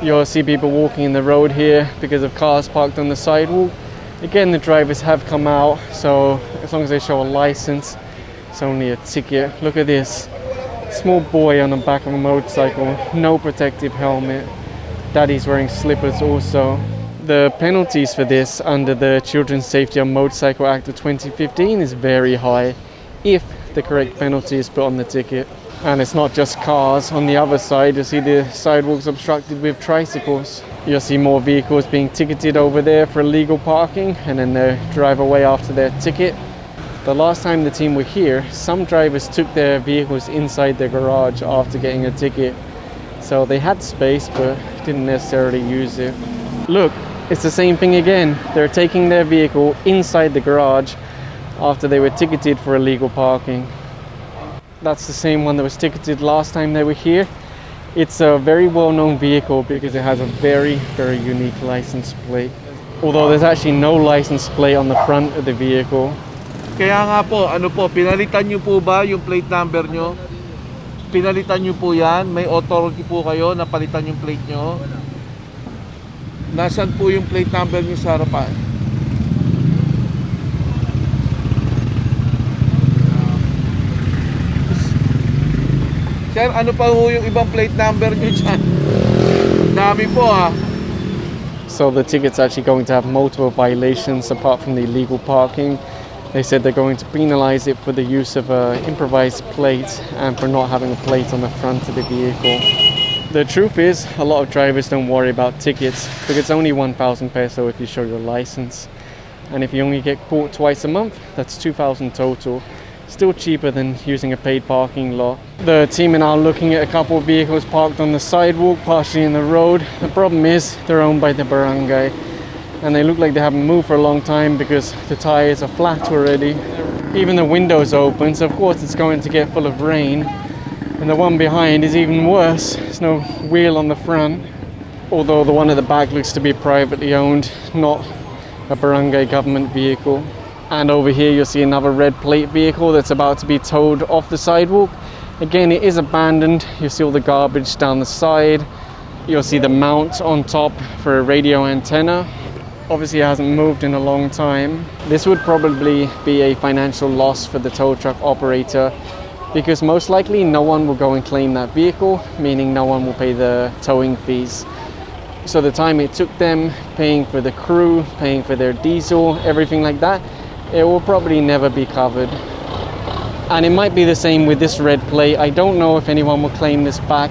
You'll see people walking in the road here because of cars parked on the sidewalk. Again, the drivers have come out, so as long as they show a license, it's only a ticket. Look at this. Small boy on the back of a motorcycle, no protective helmet. Daddy's wearing slippers also. The penalties for this under the Children's Safety on Motorcycle Act of 2015 is very high if the correct penalty is put on the ticket. And it's not just cars. On the other side, you'll see the sidewalks obstructed with tricycles. You'll see more vehicles being ticketed over there for illegal parking, and then they drive away after their ticket. The last time the team were here, some drivers took their vehicles inside their garage after getting a ticket. So they had space, but didn't necessarily use it. Look, it's the same thing again. They're taking their vehicle inside the garage after they were ticketed for illegal parking. That's the same one that was ticketed last time they were here. It's a very well-known vehicle because it has a very, very unique license plate. Although there's actually no license plate on the front of the vehicle. Kaya nga po, ano po, pinalitan nyo po ba yung plate number nyo? Pinalitan nyo po yan? May authority po kayo na palitan yung plate nyo? Nasaan po yung plate number nyo sa harapan? Sir, ano pa po yung ibang plate number nyo dyan? Dami po ha. So the ticket's actually going to have multiple violations apart from the illegal parking. They said they're going to penalize it for the use of an improvised plate and for not having a plate on the front of the vehicle. The truth is, a lot of drivers don't worry about tickets because it's only 1,000 peso if you show your license. And if you only get caught twice a month, that's 2,000 total. Still cheaper than using a paid parking lot. The team are now looking at a couple of vehicles parked on the sidewalk, partially in the road. The problem is they're owned by the barangay, and they look like they haven't moved for a long time because the tires are flat already. Even the window's open, so of course it's going to get full of rain. And the one behind is even worse. There's no wheel on the front, although the one at the back looks to be privately owned, not a barangay government vehicle. And over here you'll see another red plate vehicle that's about to be towed off the sidewalk. Again, it is abandoned. You'll see all the garbage down the side. You'll see the mount on top for a radio antenna. Obviously it hasn't moved in a long time. This would probably be a financial loss for the tow truck operator because most likely no one will go and claim that vehicle, meaning no one will pay the towing fees. So the time it took them paying for the crew, paying for their diesel, everything like that, it will probably never be covered. And it might be the same with this red plate. I don't know if anyone will claim this back.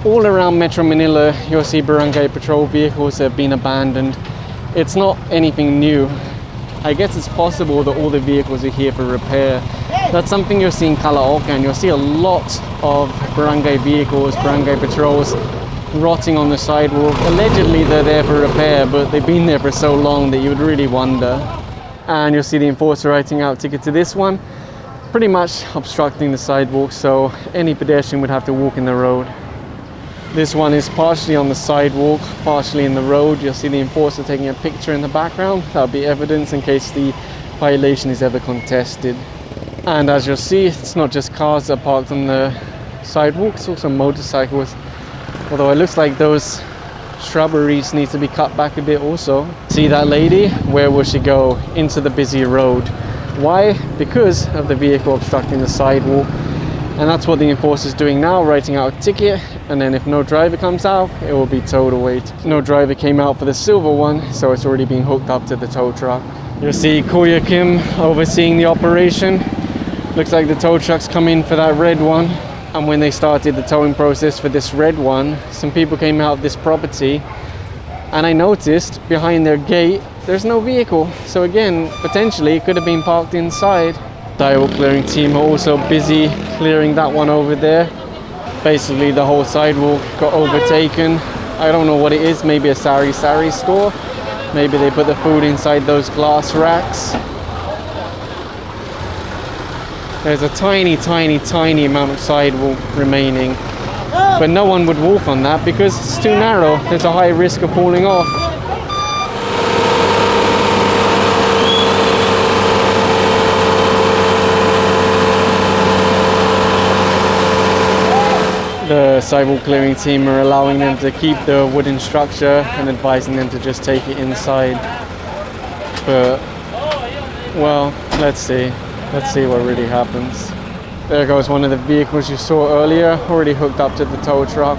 All around Metro Manila, you'll see barangay patrol vehicles that have been abandoned. It's not anything new. I guess it's possible that all the vehicles are here for repair. That's something you'll see in Caloocan. You'll see a lot of barangay vehicles, barangay patrols rotting on the sidewalk. Allegedly they're there for repair, but they've been there for so long that you would really wonder. And you'll see the enforcer writing out ticket to this one, pretty much obstructing the sidewalk, so any pedestrian would have to walk in the road. This one is partially on the sidewalk, partially in the road. You'll see the enforcer taking a picture in the background. That'll be evidence in case the violation is ever contested. And as you'll see, it's not just cars that are parked on the sidewalk, it's also motorcycles. Although it looks like those shrubberies need to be cut back a bit also. See that lady? Where will she go? Into the busy road. Why? Because of the vehicle obstructing the sidewalk. And that's what the enforcer is doing now, writing out a ticket, and then if no driver comes out, it will be towed away. No driver came out for the silver one, so it's already been hooked up to the tow truck. You'll see Kuya Kim overseeing the operation. Looks like the tow truck's come in for that red one. And when they started the towing process for this red one, some people came out of this property, and I noticed behind their gate there's no vehicle. So again, potentially it could have been parked inside. Sidewalk clearing team are also busy clearing that one over there. Basically the whole sidewalk got overtaken. I don't know what it is, maybe a sari store. Maybe they put the food inside those glass racks. There's a tiny amount of sidewalk remaining, but no one would walk on that because it's too narrow. There's a high risk of falling off. The sidewalk clearing team are allowing them to keep the wooden structure and advising them to just take it inside. But, well, let's see. Let's see what really happens. There goes one of the vehicles you saw earlier, already hooked up to the tow truck.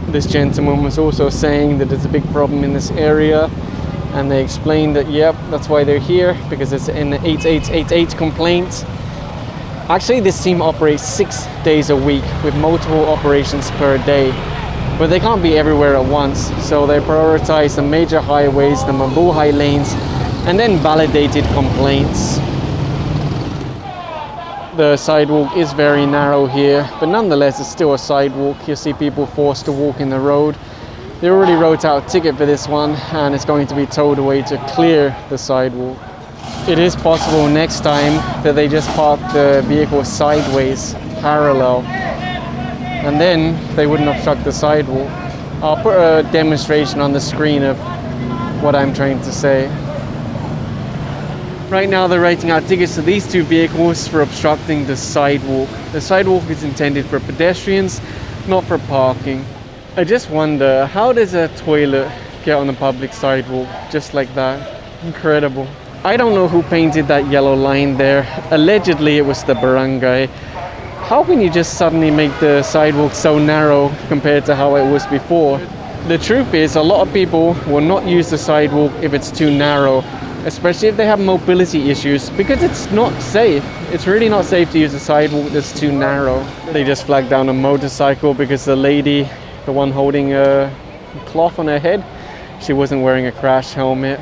This gentleman was also saying that there's a big problem in this area, and they explained that, yep, that's why they're here, because it's an 8888 complaint. Actually, this team operates 6 days a week with multiple operations per day, but they can't be everywhere at once, so they prioritize the major highways, the Mabuhay lanes, and then validated complaints. The sidewalk is very narrow here, but nonetheless it's still a sidewalk. You see people forced to walk in the road. They already wrote out a ticket for this one, and it's going to be towed away to clear the sidewalk. It is possible next time that they just park the vehicle sideways, parallel, and then they wouldn't obstruct the sidewalk. I'll put a demonstration on the screen of what I'm trying to say. Right now they're writing out tickets to these two vehicles for obstructing the sidewalk. The sidewalk is intended for pedestrians, not for parking. I just wonder, how does a toilet get on a public sidewalk just like that? Incredible. I don't know who painted that yellow line there. Allegedly it was the barangay. How can you just suddenly make the sidewalk so narrow compared to how it was before? The truth is, a lot of people will not use the sidewalk if it's too narrow, especially if they have mobility issues, because it's not safe. It's really not safe to use a sidewalk that's too narrow. They just flagged down a motorcycle because the lady, the one holding a cloth on her head, she wasn't wearing a crash helmet.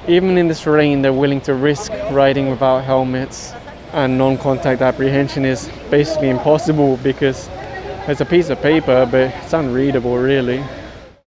Even in this rain, they're willing to risk riding without helmets. And non-contact apprehension is basically impossible because it's a piece of paper, but it's unreadable really.